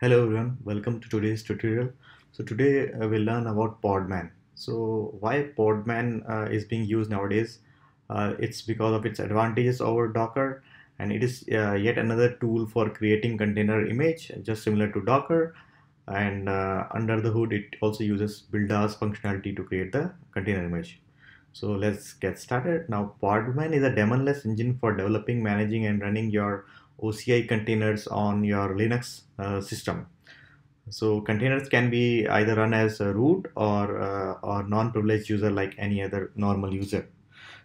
Hello everyone, welcome to today's tutorial. So today we'll learn about Podman. So why Podman is being used nowadays? It's because of its advantages over Docker, and it is yet another tool for creating container image just similar to Docker. And under the hood it also uses build-as functionality to create the container image. So let's get started. Now Podman is a daemonless engine for developing, managing and running your OCI containers on your Linux system. So containers can be either run as a root or non-privileged user like any other normal user.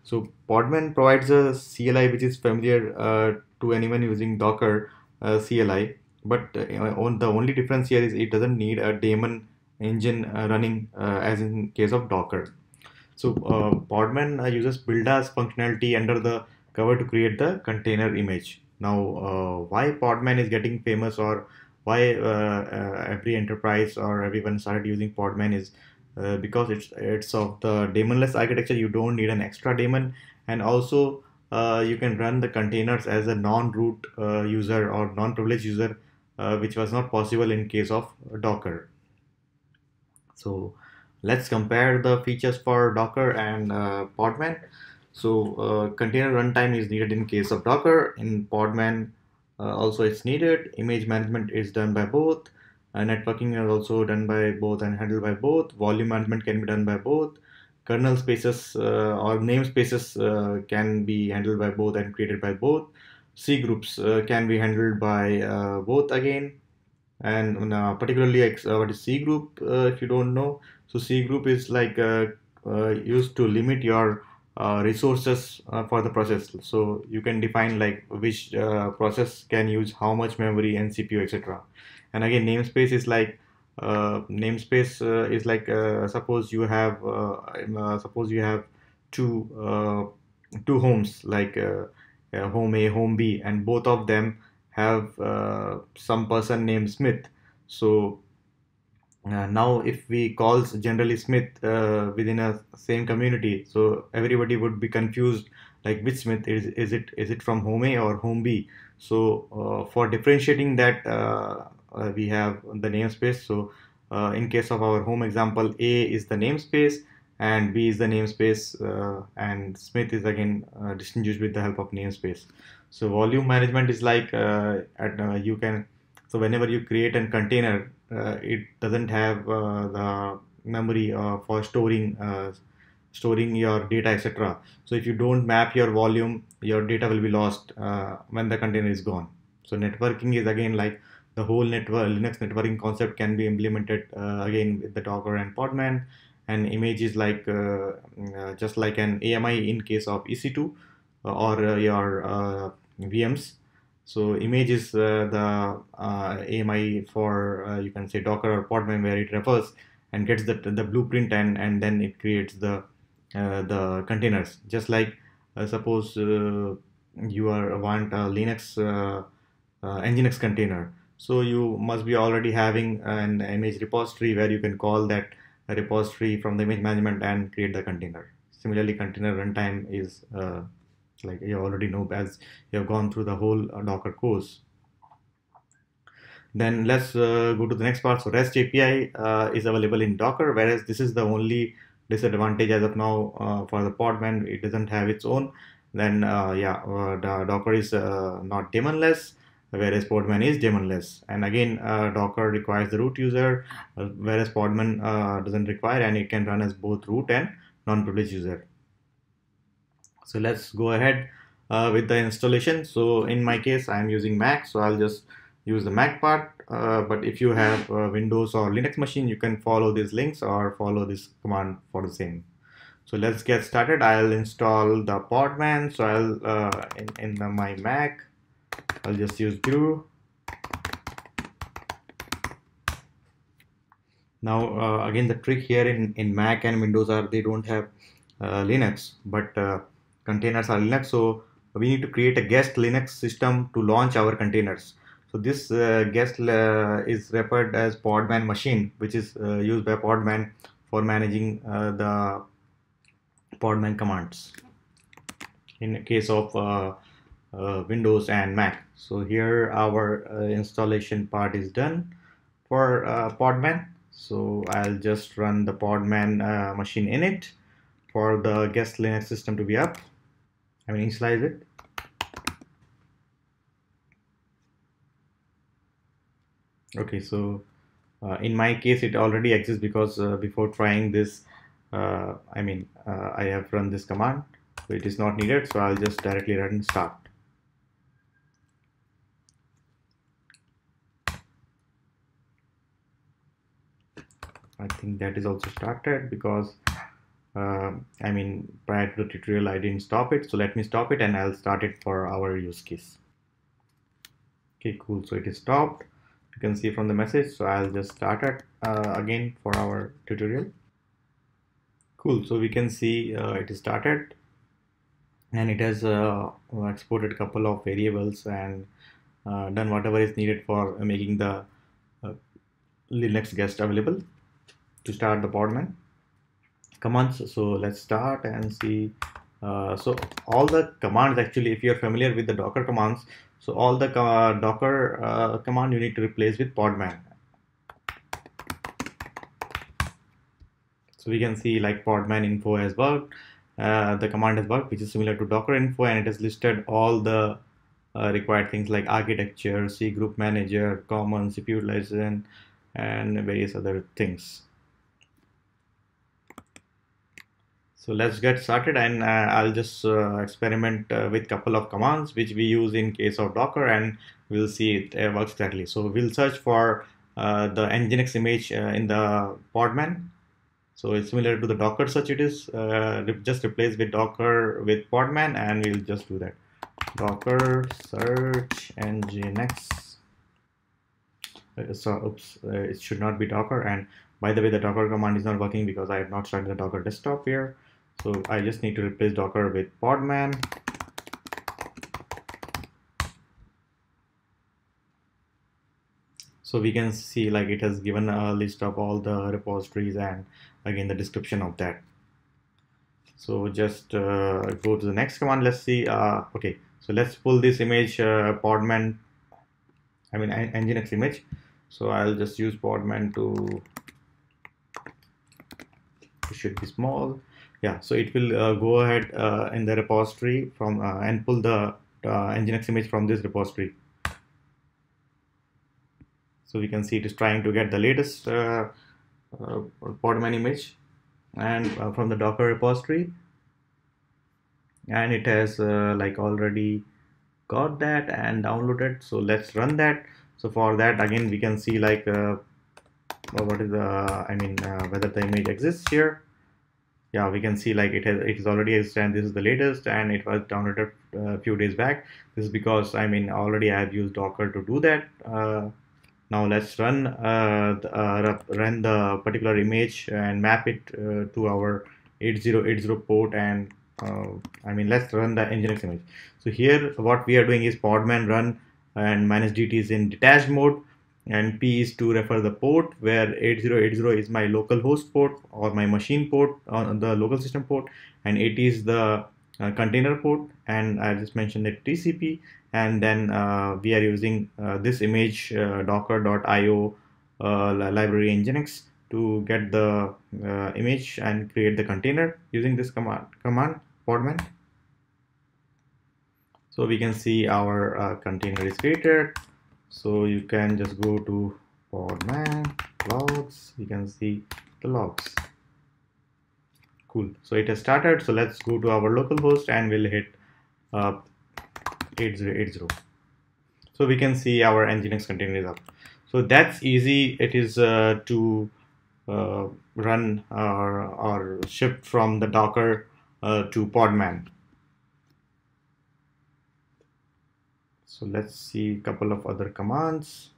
So Podman provides a CLI which is familiar to anyone using Docker CLI, but the only difference here is it doesn't need a daemon engine running as in case of Docker. So Podman uses build-as functionality under the cover to create the container image. Now, why Podman is getting famous, or why every enterprise or everyone started using Podman is because it's of the daemonless architecture. You don't need an extra daemon, and also you can run the containers as a non-root user or non-privileged user, which was not possible in case of Docker. So let's compare the features for Docker and Podman. So container runtime is needed in case of Docker. In Podman, also it's needed. Image management is done by both. Networking is also done by both and handled by both. Volume management can be done by both. Kernel spaces or namespaces can be handled by both and created by both. C groups can be handled by both again. And particularly what is C group, if you don't know. So C group is like used to limit your resources for the process. So you can define like which process can use how much memory and CPU, etc. And again, namespace is like suppose you have two two homes, like home A, home B, and both of them have some person named Smith. So now if we calls generally Smith within a same community, so everybody would be confused like which Smith is it from home A or home B. So for differentiating that, we have the namespace. So in case of our home example, A is the namespace and B is the namespace, and Smith is again distinguished with the help of namespace. So volume management is like you can, so whenever you create a container, it doesn't have the memory for storing your data, etc. So if you don't map your volume, your data will be lost when the container is gone. So networking is again like the whole network Linux networking concept can be implemented again with the Docker and Podman. And image is like just like an AMI in case of EC2 or your VMs. So image is the AMI for you can say Docker or Podman, where it refers and gets the blueprint, and then it creates the containers. Just like suppose you are want a Linux Nginx container, so you must be already having an image repository where you can call that repository from the image management and create the container. Similarly, container runtime is like you already know, as you have gone through the whole Docker course. Then let's go to the next part. So REST API is available in Docker, whereas this is the only disadvantage as of now for the Podman. It doesn't have its own. Then the Docker is not daemonless, whereas Podman is daemonless. And again, Docker requires the root user, whereas Podman doesn't require, and it can run as both root and non-privileged user. So let's go ahead with the installation. So in my case, I'm using Mac, so I'll just use the Mac part. But if you have Windows or Linux machine, you can follow these links or follow this command for the same. So let's get started. I'll install the Podman. So I'll in my Mac, I'll just use brew. Now again, the trick here in Mac and Windows are they don't have Linux, but containers are Linux. So we need to create a guest Linux system to launch our containers. So this guest is referred as Podman machine, which is used by Podman for managing the Podman commands in case of Windows and Mac. So here our installation part is done. for Podman. So I'll just run the Podman machine init for the guest Linux system to be up. I mean, initialize it. Okay, so in my case, it already exists because before trying this, I have run this command, so it is not needed. So I'll just directly run start. I think that is also started because prior to the tutorial I didn't stop it. So let me stop it and I'll start it for our use case. Okay, cool. So it is stopped. You can see from the message. So I'll just start it again for our tutorial. Cool. So we can see it is started and it has exported a couple of variables and done whatever is needed for making the uh, Linux guest available to start the Podman commands. So let's start and see. So all the commands, actually, if you're familiar with the Docker commands, so all the Docker command you need to replace with Podman. So we can see like Podman info has worked, the command has worked, which is similar to Docker info, and it has listed all the required things like architecture, C group manager, common CPU utilization, and various other things. So let's get started, and I'll just experiment with couple of commands which we use in case of Docker, and we'll see it works exactly. So we'll search for the Nginx image in the Podman. So it's similar to the Docker search. It is just replace with Docker with Podman, and we'll just do that. Docker search Nginx. It should not be Docker. And by the way, the Docker command is not working because I have not started the Docker desktop here. So I just need to replace Docker with Podman. So we can see like it has given a list of all the repositories and again the description of that. So just go to the next command. Let's see. Okay, so let's pull this image Podman. Nginx image. So I'll just use Podman to. It should be small. Yeah, so it will go ahead in the repository from and pull the Nginx image from this repository. So we can see it is trying to get the latest Podman image and from the Docker repository, and it has like already got that and downloaded. So let's run that. So for that, again, we can see like what is the whether the image exists here. Yeah, we can see like it is already exists, and this is the latest, and it was downloaded a few days back. This is because already I have used Docker to do that. Now let's run the particular image and map it to our 8080 port, and let's run the Nginx image. So here what we are doing is Podman run and -dt is in detached mode, and P is to refer the port where 8080 is my local host port or my machine port on the local system port, and 80 is the container port, and I just mentioned that TCP, and then we are using this image docker.io library Nginx to get the image and create the container using this command Podman. So we can see our container is created. So you can just go to Podman logs. You can see the logs. Cool. So it has started. So let's go to our local host and we'll hit 8080. So we can see our Nginx container is up. So that's easy. It is to run or shift from the Docker to Podman. So let's see a couple of other commands.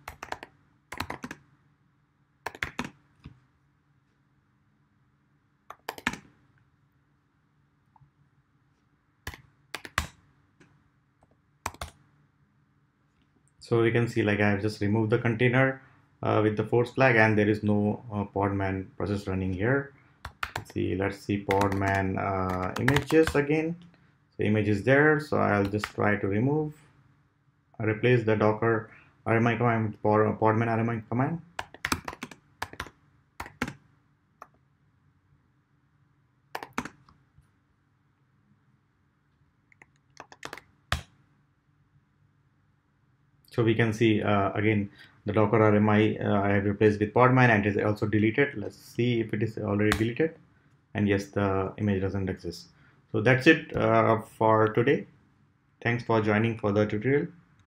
So we can see like I have just removed the container with the force flag, and there is no Podman process running here. Let's see Podman images again. So image is there, so I'll just try to replace the Docker RMI command for Podman RMI command. So we can see again the Docker RMI I have replaced with Podman, and it is also deleted. Let's see if it is already deleted. And yes, the image doesn't exist. So that's it for today. Thanks for joining for the tutorial.